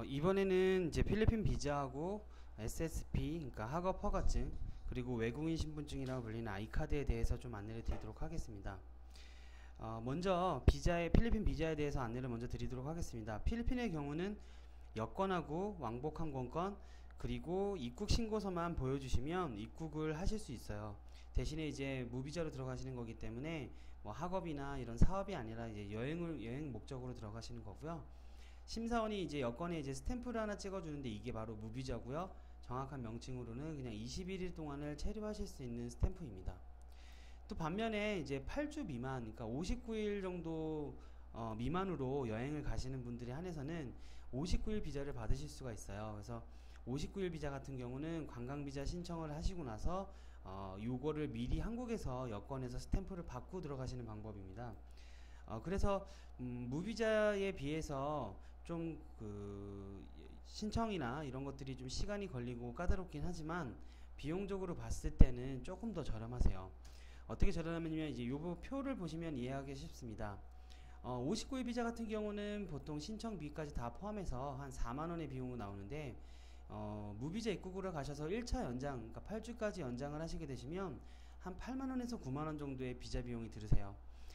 이번에는 이제 필리핀 비자하고 SSP, 그러니까 학업 허가증, 그리고 외국인 신분증이라고 불리는 아이카드에 대해서 좀 안내를 드리도록 하겠습니다. 먼저 필리핀 비자에 대해서 안내를 먼저 드리도록 하겠습니다. 필리핀의 경우는 여권하고 왕복 항공권, 그리고 입국 신고서만 보여주시면 입국을 하실 수 있어요. 대신에 이제 무비자로 들어가시는 거기 때문에 뭐 학업이나 이런 사업이 아니라 이제 여행 목적으로 들어가시는 거고요. 심사원이 이제 여권에 이제 스탬프를 하나 찍어주는데 이게 바로 무비자고요. 정확한 명칭으로는 그냥 21일 동안을 체류하실 수 있는 스탬프입니다. 또 반면에 이제 8주 미만, 그러니까 59일 정도 미만으로 여행을 가시는 분들에 한해서는 59일 비자를 받으실 수가 있어요. 그래서 59일 비자 같은 경우는 관광 비자 신청을 하시고 나서 요거를 미리 한국에서 여권에서 스탬프를 받고 들어가시는 방법입니다. 그래서 무비자에 비해서 좀 신청이나 이런 것들이 좀 시간이 걸리고 까다롭긴 하지만 비용적으로 봤을 때는 조금 더 저렴하세요. 어떻게 저렴하냐면 이제 요 표를 보시면 이해하기 쉽습니다. 59일 비자 같은 경우는 보통 신청비까지 다 포함해서 한 4만원의 비용으로 나오는데 무비자 입국으로 가셔서 1차 연장, 그러니까 8주까지 연장을 하시게 되시면 한 8만원에서 9만원 정도의 비자 비용이 들으세요.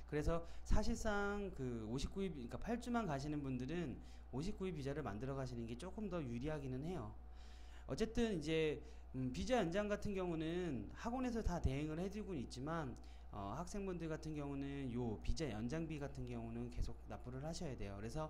그래서 사실상 59일, 그러니까 8주만 가시는 분들은 59일 비자를 만들어 가시는 게 조금 더 유리하기는 해요. 어쨌든 이제 비자 연장 같은 경우는 학원에서 다 대행을 해주고는 있지만 학생분들 같은 경우는 요 비자 연장비 같은 경우는 계속 납부를 하셔야 돼요. 그래서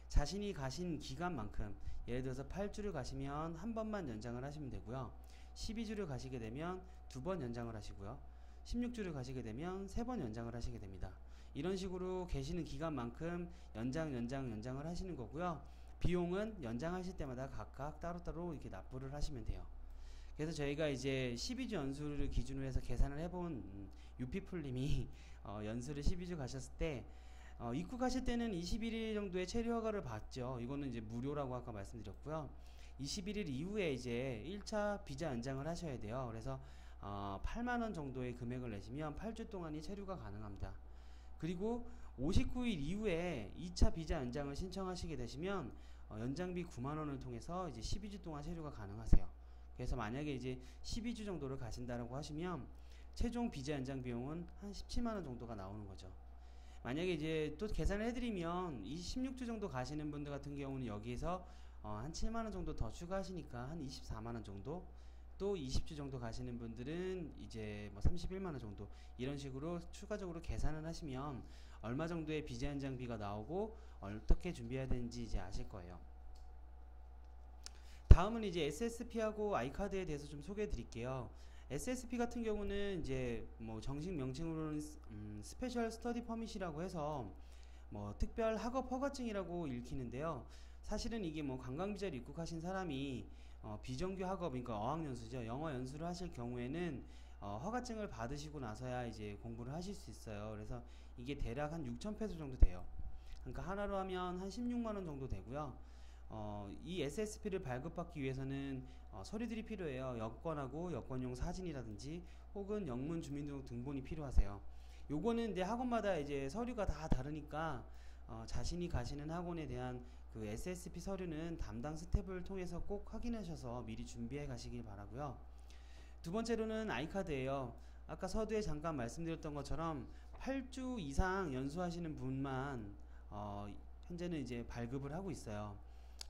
자신이 가신 기간만큼, 예를 들어서 8주를 가시면 한 번만 연장을 하시면 되고요. 12주를 가시게 되면 2번 연장을 하시고요. 16주를 가시게 되면 3번 연장을 하시게 됩니다. 이런 식으로 계시는 기간만큼 연장을 하시는 거고요. 비용은 연장하실 때마다 각각 따로따로 이렇게 납부를 하시면 돼요. 그래서 저희가 이제 12주 연수를 기준으로 해서 계산을 해본 유피풀님이 연수를 12주 가셨을 때 입국하실 때는 21일 정도의 체류 허가를 받죠. 이거는 이제 무료라고 아까 말씀드렸고요. 21일 이후에 이제 1차 비자 연장을 하셔야 돼요. 그래서 8만원 정도의 금액을 내시면 8주 동안이 체류가 가능합니다. 그리고 59일 이후에 2차 비자 연장을 신청하시게 되시면 연장비 9만원을 통해서 이제 12주 동안 체류가 가능하세요. 그래서 만약에 이제 12주 정도를 가신다라고 하시면 최종 비자 연장 비용은 한 17만원 정도가 나오는 거죠. 만약에 이제 또 계산을 해드리면 16주 정도 가시는 분들 같은 경우는 여기에서 한 7만원 정도 더 추가하시니까 한 24만원 정도, 또 20주 정도 가시는 분들은 이제 뭐 31만원 정도, 이런 식으로 추가적으로 계산을 하시면 얼마 정도의 비자 연장비가 나오고 어떻게 준비해야 되는지 이제 아실 거예요. 다음은 이제 SSP하고 아이카드에 대해서 좀 소개해 드릴게요. SSP 같은 경우는 이제 뭐 정식 명칭으로는 스페셜 스터디 퍼밋이라고 해서 뭐 특별 학업 허가증이라고 읽히는데요. 사실은 이게 뭐 관광비자로 입국하신 사람이 비정규 학업, 그러니까 어학연수죠. 영어 연수를 하실 경우에는 허가증을 받으시고 나서야 이제 공부를 하실 수 있어요. 그래서 이게 대략 한 6,000페소 정도 돼요. 그러니까 하나로 하면 한 16만원 정도 되고요. 이 SSP를 발급받기 위해서는 서류들이 필요해요. 여권하고 여권용 사진이라든지 혹은 영문 주민등록 등본이 필요하세요. 요거는 내 학원마다 이제 서류가 다 다르니까 자신이 가시는 학원에 대한 그 SSP 서류는 담당 스텝을 통해서 꼭 확인하셔서 미리 준비해 가시길 바라고요. 두 번째로는 아이카드예요. 아까 서두에 잠깐 말씀드렸던 것처럼 8주 이상 연수하시는 분만 현재는 이제 발급을 하고 있어요.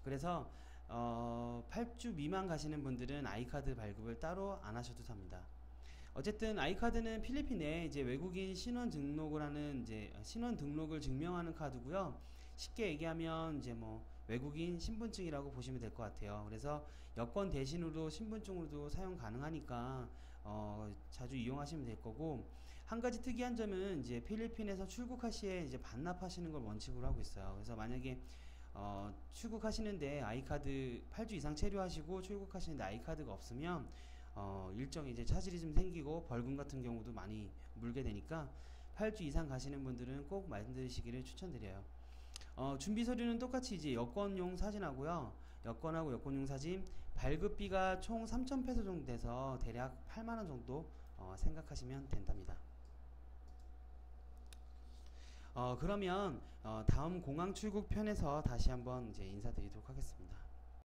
그래서 8주 미만 가시는 분들은 아이카드 발급을 따로 안 하셔도 됩니다. 어쨌든 아이카드는 필리핀 내 이제 외국인 신원 등록을 하는 이제 신원 등록을 증명하는 카드고요. 쉽게 얘기하면 이제 뭐 외국인 신분증이라고 보시면 될 것 같아요. 그래서 여권 대신으로 신분증으로도 사용 가능하니까 자주 이용하시면 될 거고, 한 가지 특이한 점은 이제 필리핀에서 출국할 시에 이제 반납하시는 걸 원칙으로 하고 있어요. 그래서 만약에 출국하시는데 아이카드 8주 이상 체류하시고 출국하시는데 아이카드가 없으면 일정이 이제 차질이 좀 생기고 벌금 같은 경우도 많이 물게 되니까 8주 이상 가시는 분들은 꼭 만드시기를 추천드려요. 준비 서류는 똑같이 이제 여권용 사진하고요. 여권하고 여권용 사진, 발급비가 총 3,000페소 정도 돼서 대략 8만원 정도 생각하시면 된답니다. 그러면 다음 공항 출국 편에서 다시 한번 이제 인사드리도록 하겠습니다.